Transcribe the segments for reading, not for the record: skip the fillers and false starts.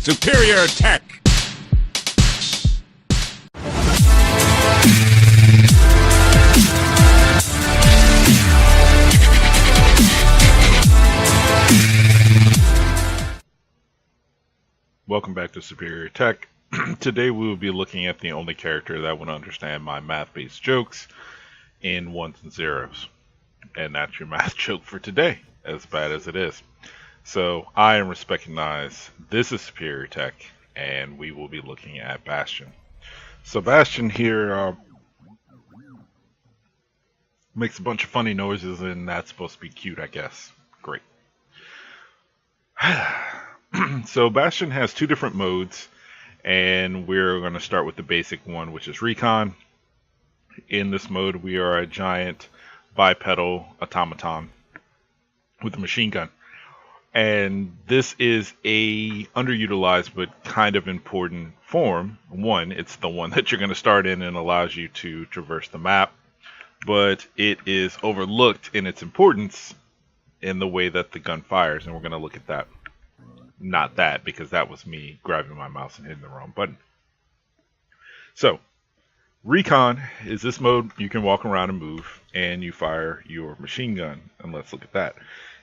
Superior tech! Welcome back to Superior Tech. Today we will be looking at the only character that would understand my math-based jokes in ones and zeros. And that's your math joke for today, as bad as it is. So, I am Respecugnize, this is Superior Tech, and we will be looking at Bastion. So Bastion here makes a bunch of funny noises, and that's supposed to be cute, I guess. Great. So Bastion has two different modes, and we're going to start with the basic one, which is Recon. In this mode, we are a giant bipedal automaton with a machine gun. And this is a underutilized but kind of important form. One, it's the one that you're going to start in and allows you to traverse the map, but it is overlooked in its importance in the way that the gun fires, and we're going to look at that. Not that, because that was me grabbing my mouse and hitting the wrong button. So, Recon is this mode. You can walk around and move, and you fire your machine gun. And let's look at that.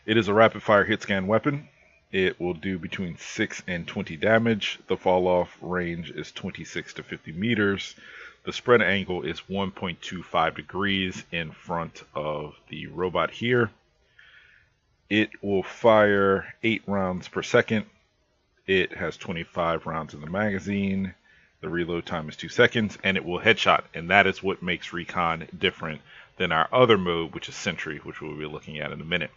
It is a rapid-fire hit-scan weapon. It will do between 6 and 20 damage. The fall-off range is 26 to 50 meters. The spread angle is 1.25 degrees in front of the robot here. It will fire 8 rounds per second. It has 25 rounds in the magazine. The reload time is 2 seconds, and it will headshot, and that is what makes Recon different than our other mode, which is Sentry, which we'll be looking at in a minute.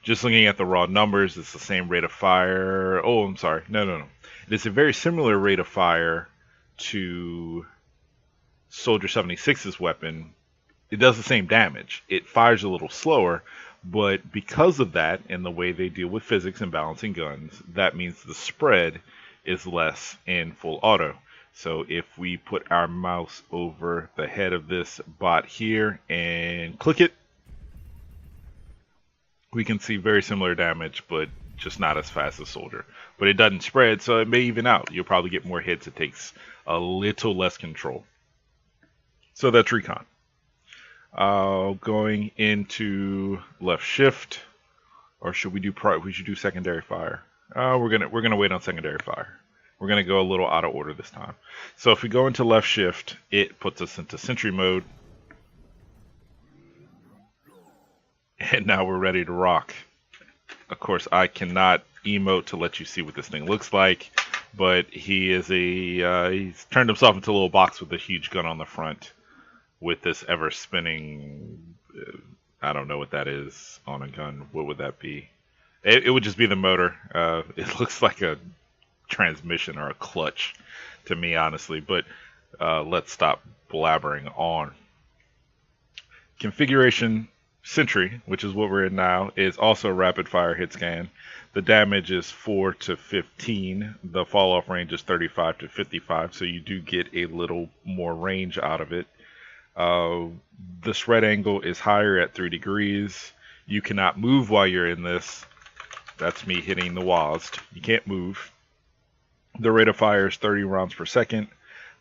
Just looking at the raw numbers, it's the same rate of fire. Oh, I'm sorry. No. It is a very similar rate of fire to Soldier 76's weapon. It does the same damage. It fires a little slower, but because of that and the way they deal with physics and balancing guns, that means the spread is less in full auto. So if we put our mouse over the head of this bot here and click it, we can see very similar damage, but just not as fast as Soldier. But it doesn't spread, so it may even out. You'll probably get more hits. It takes a little less control. So that's Recon. Going into left shift, or should we do we should do secondary fire. We're gonna wait on secondary fire. We're gonna go a little out of order this time. So if we go into left shift, it puts us into Sentry mode, and now we're ready to rock. Of course, I cannot emote to let you see what this thing looks like, but he is he's turned himself into a little box with a huge gun on the front, with this ever spinning, I don't know what that is on a gun. What would that be? It would just be the motor. It looks like a transmission or a clutch to me, honestly, but let's stop blabbering on. Configuration Sentry, which is what we're in now, is also rapid fire hit scan. The damage is 4 to 15. The fall off range is 35 to 55, so you do get a little more range out of it. The spread angle is higher at 3 degrees. You cannot move while you're in this. That's me hitting the WASD. You can't move. The rate of fire is 30 rounds per second.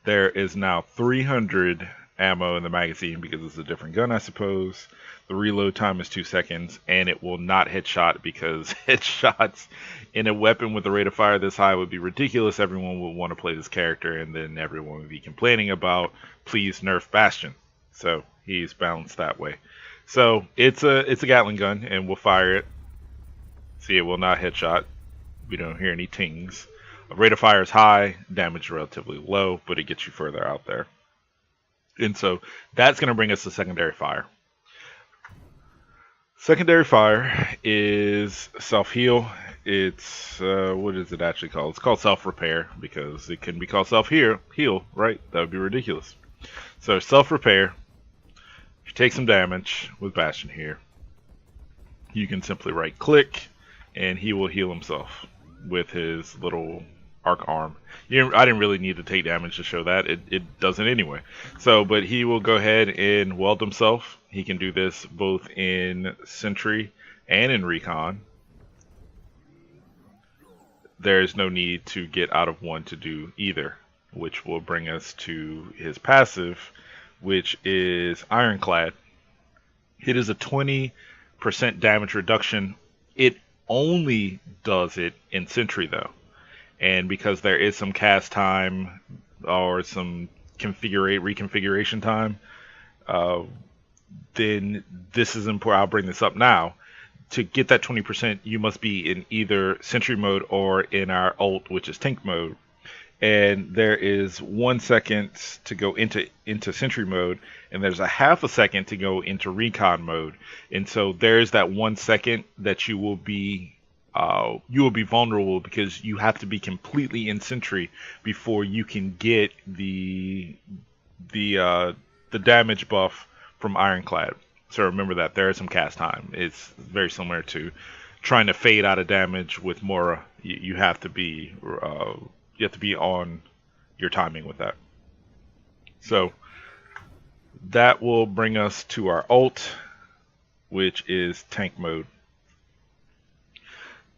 There is now 300 ammo in the magazine because it's a different gun, I suppose. The reload time is 2 seconds, and it will not headshot because headshots in a weapon with a rate of fire this high would be ridiculous. Everyone would want to play this character, and then everyone would be complaining about, please nerf Bastion. So he's balanced that way. So it's a Gatling gun, and we'll fire it. See, it will not headshot. We don't hear any tings. The rate of fire is high, damage relatively low, but it gets you further out there. And so that's going to bring us to secondary fire. Secondary fire is self-heal. It's, what is it actually called? It's called self-repair, because it can be called self-heal, right? That would be ridiculous. So self-repair, if you take some damage with Bastion here, you can simply right-click, and he will heal himself with his little arc arm. I didn't really need to take damage to show that. It doesn't anyway. So, but he will go ahead and weld himself. He can do this both in Sentry and in Recon. there's no need to get out of one to do either, which will bring us to his passive, which is Ironclad. It is a 20% damage reduction. It only does it in Sentry though. And because there is some cast time or some reconfiguration time, then this is important. I'll bring this up now. To get that 20%, you must be in either Sentry mode or in our ult, which is Tank mode. And there is 1 second to go into Sentry mode, and there's a half a second to go into Recon mode. And so there's that 1 second that you will be vulnerable, because you have to be completely in Sentry before you can get the damage buff from Ironclad. So remember that there is some cast time. It's very similar to trying to fade out of damage with Mora. You have to be on your timing with that. So that will bring us to our ult, which is Tank mode.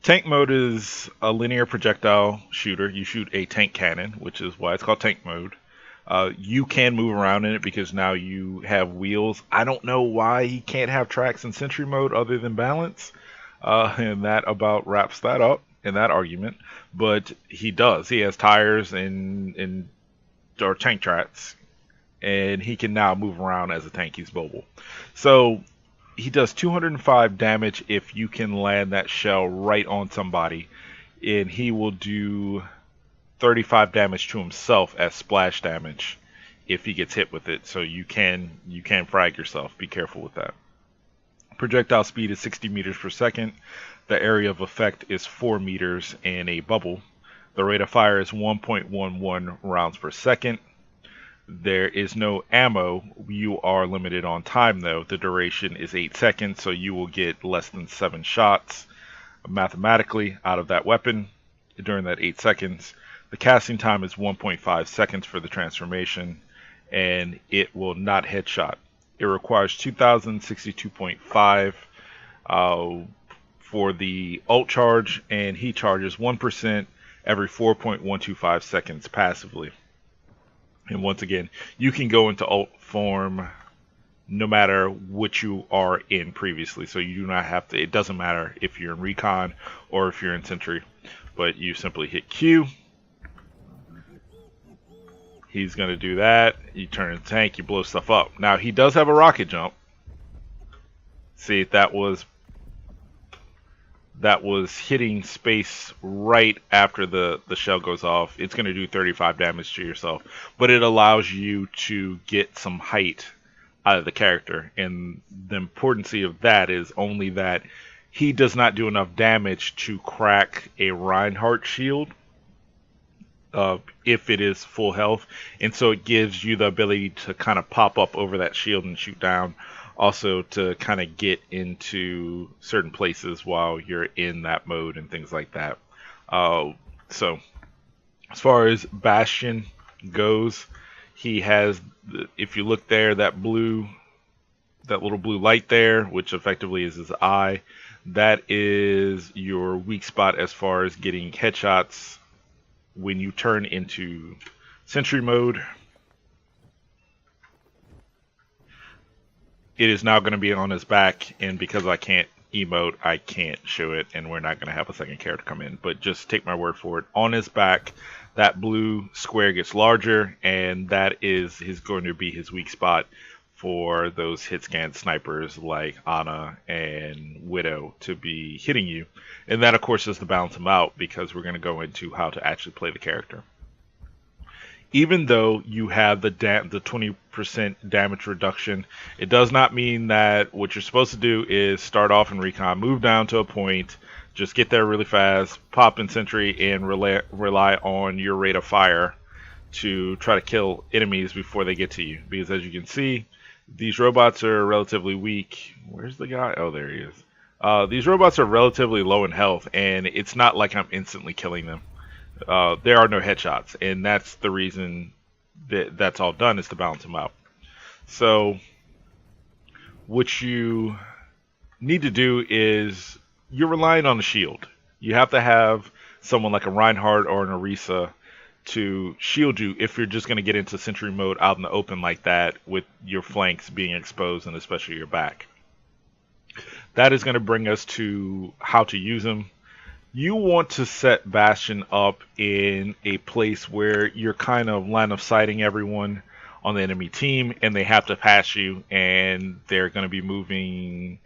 Tank mode is a linear projectile shooter. You shoot a tank cannon, which is why it's called Tank mode. You can move around in it because now you have wheels. I don't know why he can't have tracks in Sentry mode other than balance, and that about wraps that up in that argument. But he does. He has tires or tank tracks, and he can now move around as a tank. He's mobile. So he does 205 damage if you can land that shell right on somebody, and he will do 35 damage to himself as splash damage if he gets hit with it. So you can frag yourself. Be careful with that. Projectile speed is 60 meters per second. The area of effect is 4 meters in a bubble. The rate of fire is 1.11 rounds per second. There is no ammo. You are limited on time though. The duration is 8 seconds, so you will get less than 7 shots mathematically out of that weapon during that 8 seconds. The casting time is 1.5 seconds for the transformation, and it will not headshot. It requires 2062.5 for the ult charge, and he charges 1% every 4.125 seconds passively. And once again, you can go into ult form no matter what you are in previously. So you do not have to, it doesn't matter if you're in Recon or if you're in Sentry, but you simply hit Q. He's going to do that. You turn into tank, you blow stuff up. Now he does have a rocket jump. See, that was hitting space right after the shell goes off. It's going to do 35 damage to yourself, but it allows you to get some height out of the character. And the importance of that is only that he does not do enough damage to crack a Reinhardt shield if it is full health, and so it gives you the ability to kind of pop up over that shield and shoot down. Also to kind of get into certain places while you're in that mode and things like that. So as far as Bastion goes, he has, if you look there, that little blue light there, which effectively is his eye, that is your weak spot as far as getting headshots when you turn into Sentry mode. It is now going to be on his back, and because I can't emote, I can't show it, and we're not going to have a second character come in. But just take my word for it. On his back, that blue square gets larger, and that is going to be his weak spot for those hit scan snipers like Ana and Widow to be hitting you. And that, of course, is to balance him out, because we're going to go into how to actually play the character. Even though you have the 20% damage reduction, it does not mean that what you're supposed to do is start off in Recon, move down to a point, just get there really fast, pop in Sentry, and rely on your rate of fire to try to kill enemies before they get to you. Because as you can see, these robots are relatively weak. Where's the guy? Oh, there he is. These robots are relatively low in health, and it's not like I'm instantly killing them. There are no headshots, and that's the reason that's all done, is to balance them out. So what you need to do is, you're relying on the shield. You have to have someone like a Reinhardt or an Orisa to shield you if you're just going to get into sentry mode out in the open like that with your flanks being exposed and especially your back. That is going to bring us to how to use them. You want to set Bastion up in a place where you're kind of line of sighting everyone on the enemy team and they have to pass you, and they're going to be moving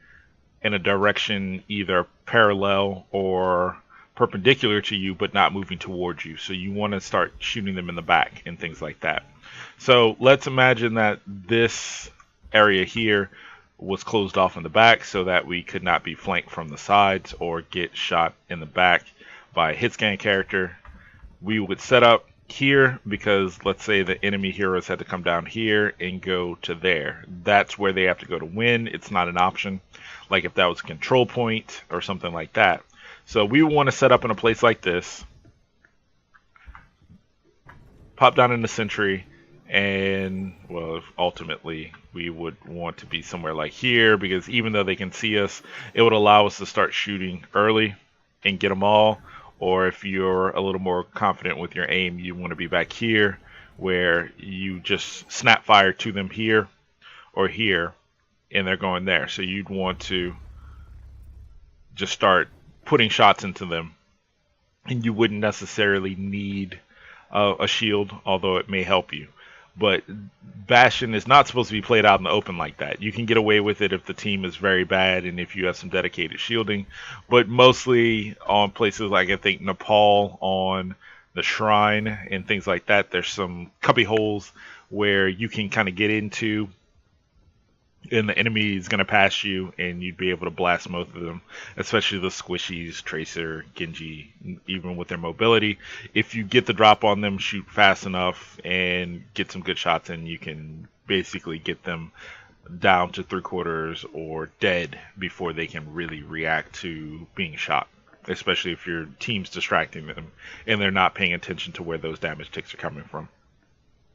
in a direction either parallel or perpendicular to you but not moving towards you. So you want to start shooting them in the back and things like that. So let's imagine that this area here was closed off in the back so that we could not be flanked from the sides or get shot in the back by a hit scan character. We would set up here because let's say the enemy heroes had to come down here and go to there. That's where they have to go to win. It's not an option like if that was a control point or something like that. So we want to set up in a place like this, pop down in the sentry, and well, ultimately we would want to be somewhere like here because even though they can see us, it would allow us to start shooting early and get them all. Or if you're a little more confident with your aim, you want to be back here where you just snap fire to them here or here and they're going there. So you'd want to just start putting shots into them, and you wouldn't necessarily need a shield, although it may help you. But Bastion is not supposed to be played out in the open like that. You can get away with it if the team is very bad and if you have some dedicated shielding, but mostly on places like I think Nepal on the shrine and things like that, there's some cubby holes where you can kind of get into and the enemy is going to pass you and you'd be able to blast most of them, especially the squishies, Tracer, Genji, even with their mobility. If you get the drop on them, shoot fast enough and get some good shots, and you can basically get them down to 3/4 or dead before they can really react to being shot, especially if your team's distracting them and they're not paying attention to where those damage ticks are coming from.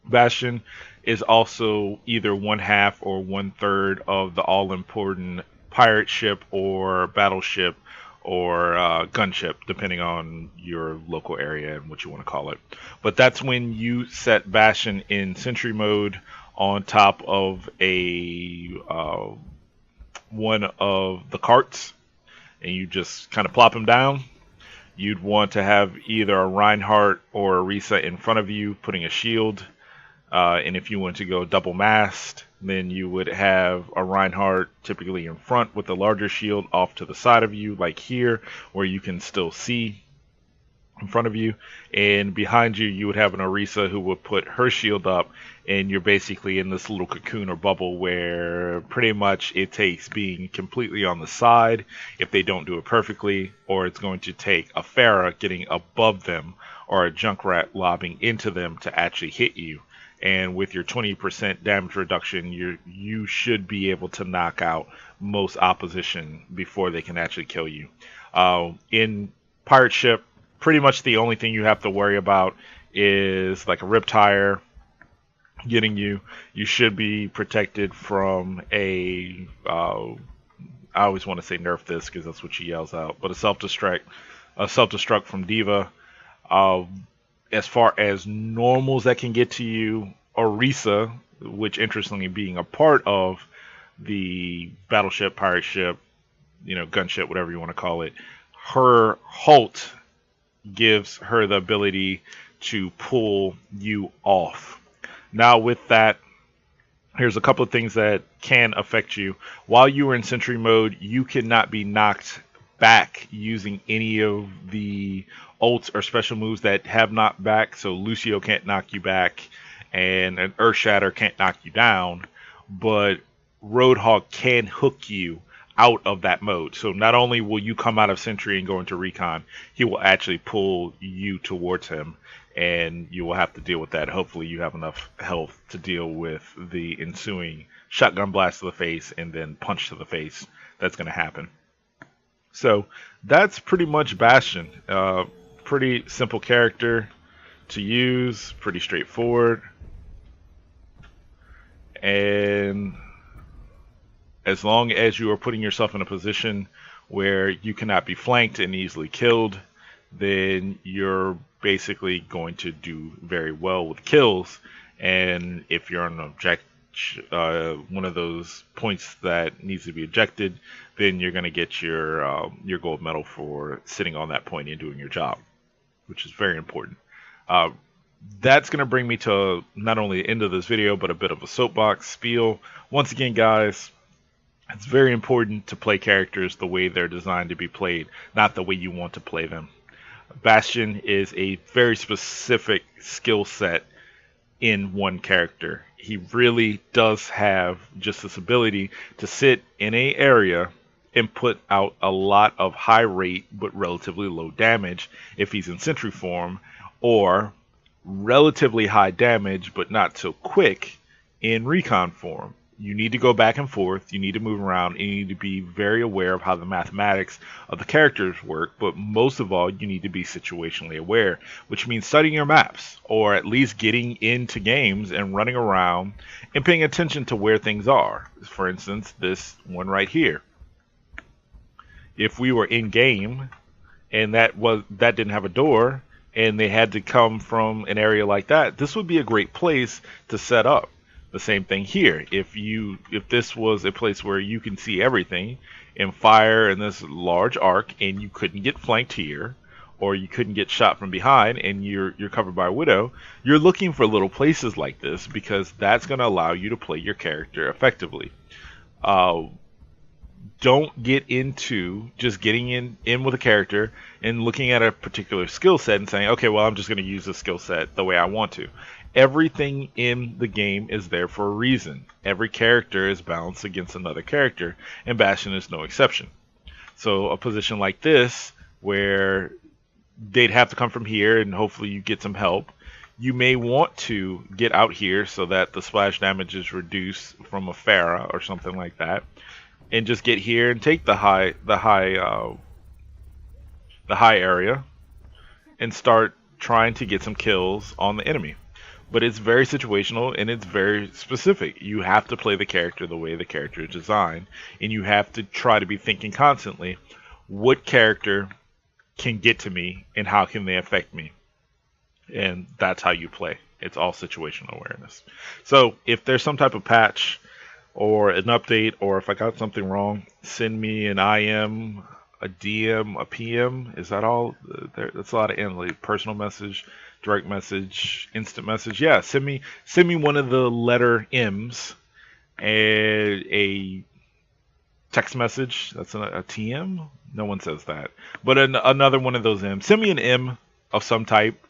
Bastion is also either 1/2 or 1/3 of the all-important pirate ship or battleship or gunship, depending on your local area and what you want to call it. But that's when you set Bastion in sentry mode on top of a one of the carts, and you just kind of plop him down. You'd want to have either a Reinhardt or a Orisa in front of you, putting a shield. And if you want to go double mast, then you would have a Reinhardt typically in front with a larger shield off to the side of you, like here, where you can still see in front of you. And behind you, you would have an Orisa who would put her shield up, and you're basically in this little cocoon or bubble where pretty much it takes being completely on the side if they don't do it perfectly, or it's going to take a Pharah getting above them or a Junkrat lobbing into them to actually hit you. And with your 20% damage reduction, you should be able to knock out most opposition before they can actually kill you. In pirate ship, pretty much the only thing you have to worry about is like a rip tire getting you. You should be protected from a I always want to say nerf this because that's what she yells out, but a self-destruct from Diva. As far as normals that can get to you, Orisa, which interestingly being a part of the battleship, pirate ship, gunship, whatever you want to call it, her halt gives her the ability to pull you off. Now with that, here's a couple of things that can affect you. While you are in sentry mode, you cannot be knocked back using any of the ults or special moves that have knocked back. So Lucio can't knock you back, and an Earth Shatter can't knock you down, but Roadhog can hook you out of that mode. So not only will you come out of sentry and go into recon, he will actually pull you towards him, and you will have to deal with that. Hopefully you have enough health to deal with the ensuing shotgun blast to the face and then punch to the face that's going to happen. So that's pretty much Bastion. Pretty simple character to use, pretty straightforward. And as long as you are putting yourself in a position where you cannot be flanked and easily killed, then you're basically going to do very well with kills. And if you're on one of those points that needs to be ejected, then you're going to get your gold medal for sitting on that point and doing your job, which is very important. That's going to bring me to not only the end of this video, but a bit of a soapbox spiel. Once again, guys, it's very important to play characters the way they're designed to be played, not the way you want to play them. Bastion is a very specific skill set in one character. He really does have just this ability to sit in an area and put out a lot of high rate but relatively low damage if he's in sentry form, or relatively high damage but not so quick in recon form. You need to go back and forth, you need to move around, and you need to be very aware of how the mathematics of the characters work, but most of all, you need to be situationally aware, which means studying your maps, or at least getting into games and running around and paying attention to where things are. For instance, this one right here. If we were in game and that didn't have a door and they had to come from an area like that, this would be a great place to set up. The same thing here. If this was a place where you can see everything and fire in this large arc and you couldn't get flanked here, or you couldn't get shot from behind and you're covered by a widow, you're looking for little places like this because that's going to allow you to play your character effectively. Don't get into just getting in with a character and looking at a particular skill set and saying, okay, well, I'm just going to use this skill set the way I want to. Everything in the game is there for a reason. Every character is balanced against another character, and Bastion is no exception. So a position like this, where they'd have to come from here and hopefully you get some help, you may want to get out here so that the splash damage is reduced from a Pharah or something like that, and just get here and take the high area and start trying to get some kills on the enemy. But it's very situational and it's very specific. You have to play the character the way the character is designed, and you have to try to be thinking constantly, what character can get to me and how can they affect me? And that's how you play. It's all situational awareness. So if there's some type of patch or an update, or if I got something wrong, send me an IM, a DM, a PM. Is that all? That's a lot of like personal message, direct message, instant message. Yeah, send me one of the letter M's and a text message. That's a TM. No one says that, but another one of those M's. Send me an M of some type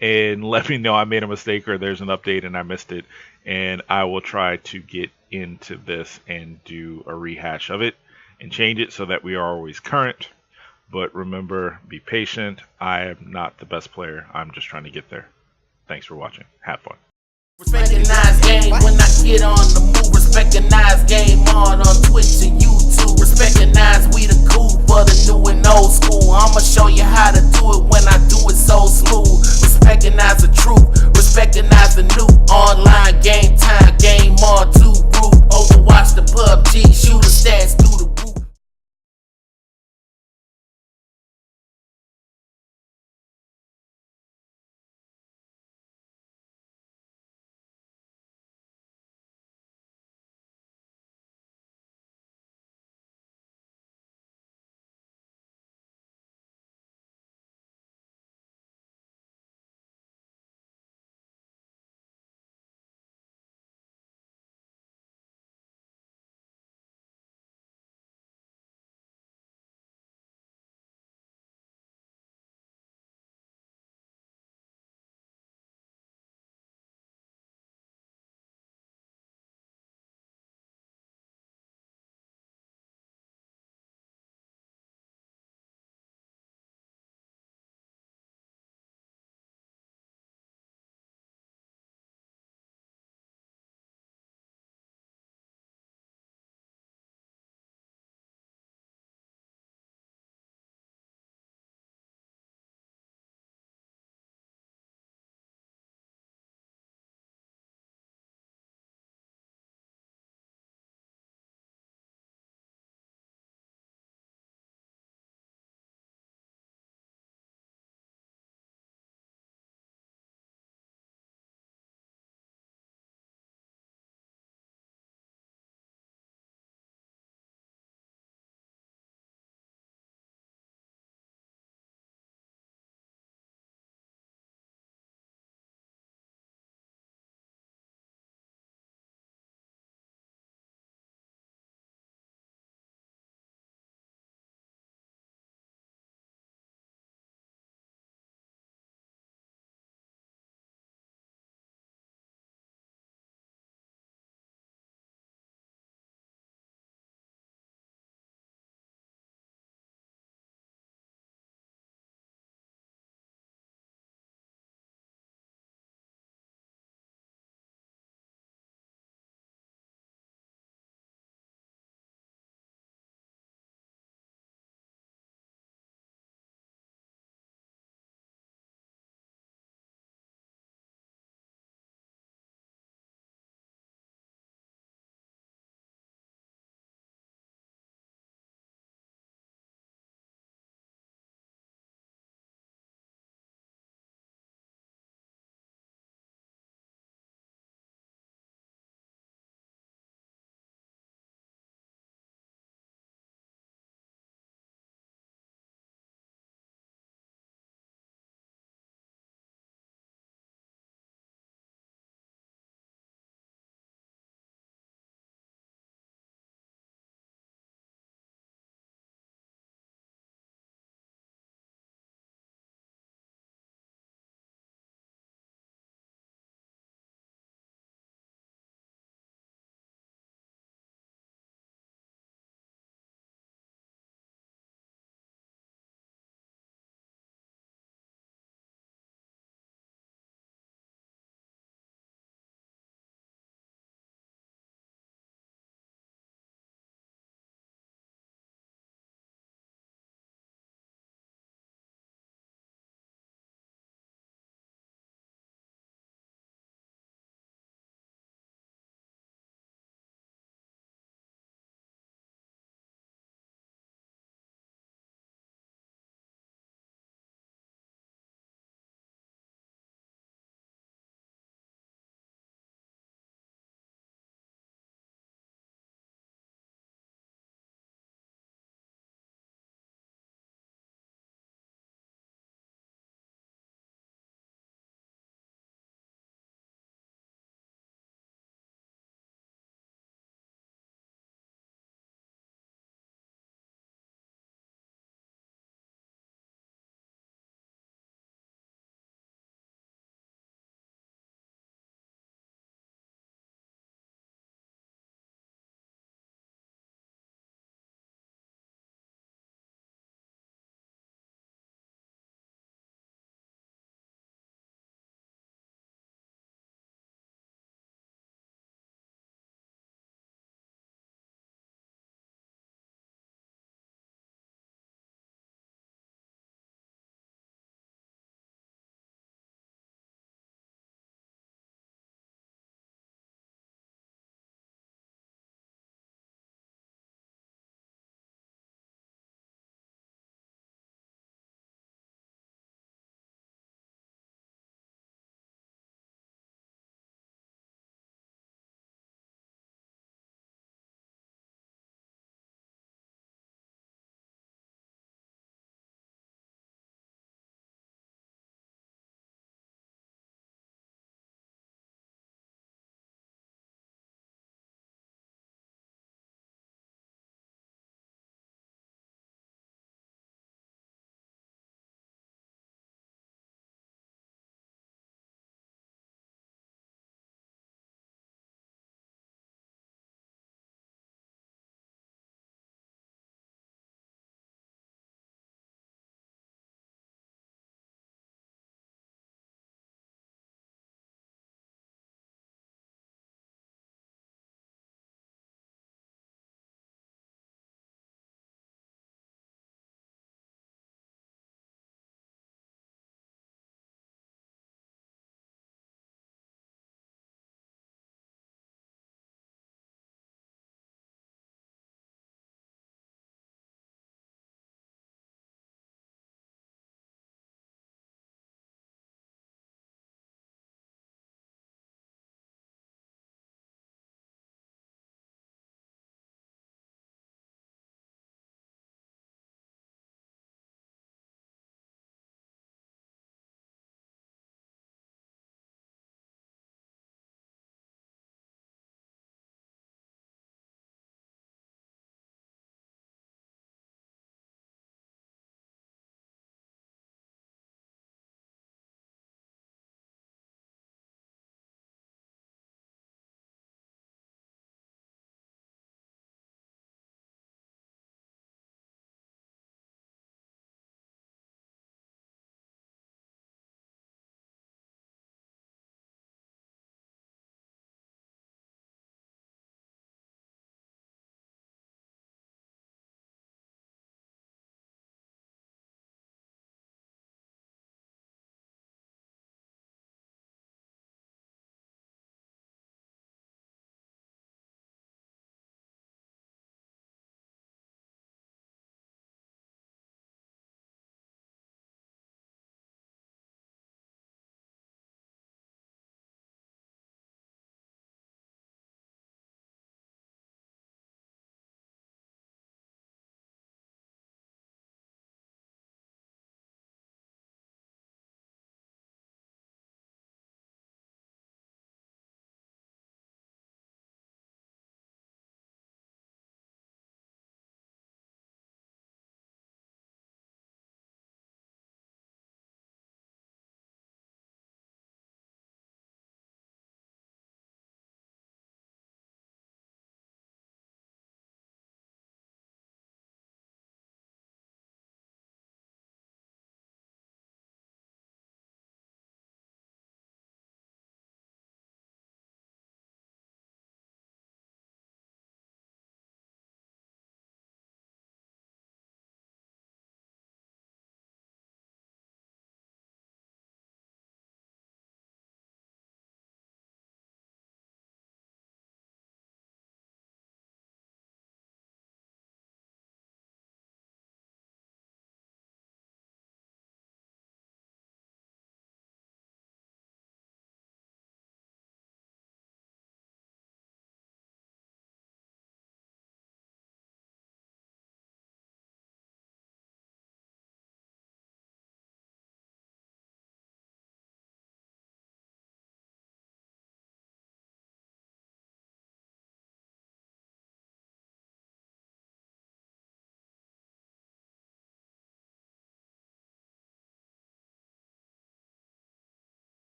and let me know I made a mistake or there's an update and I missed it, and I will try to get into this and do a rehash of it and change it so that we are always current. But remember, be patient. I am not the best player. I'm just trying to get there. Thanks for watching. Have fun. Respecugnize game when I get on the move. Respecugnize game on Twitch and YouTube. Respecugnize, we the cool for the new and old school. I'ma show you how to do it.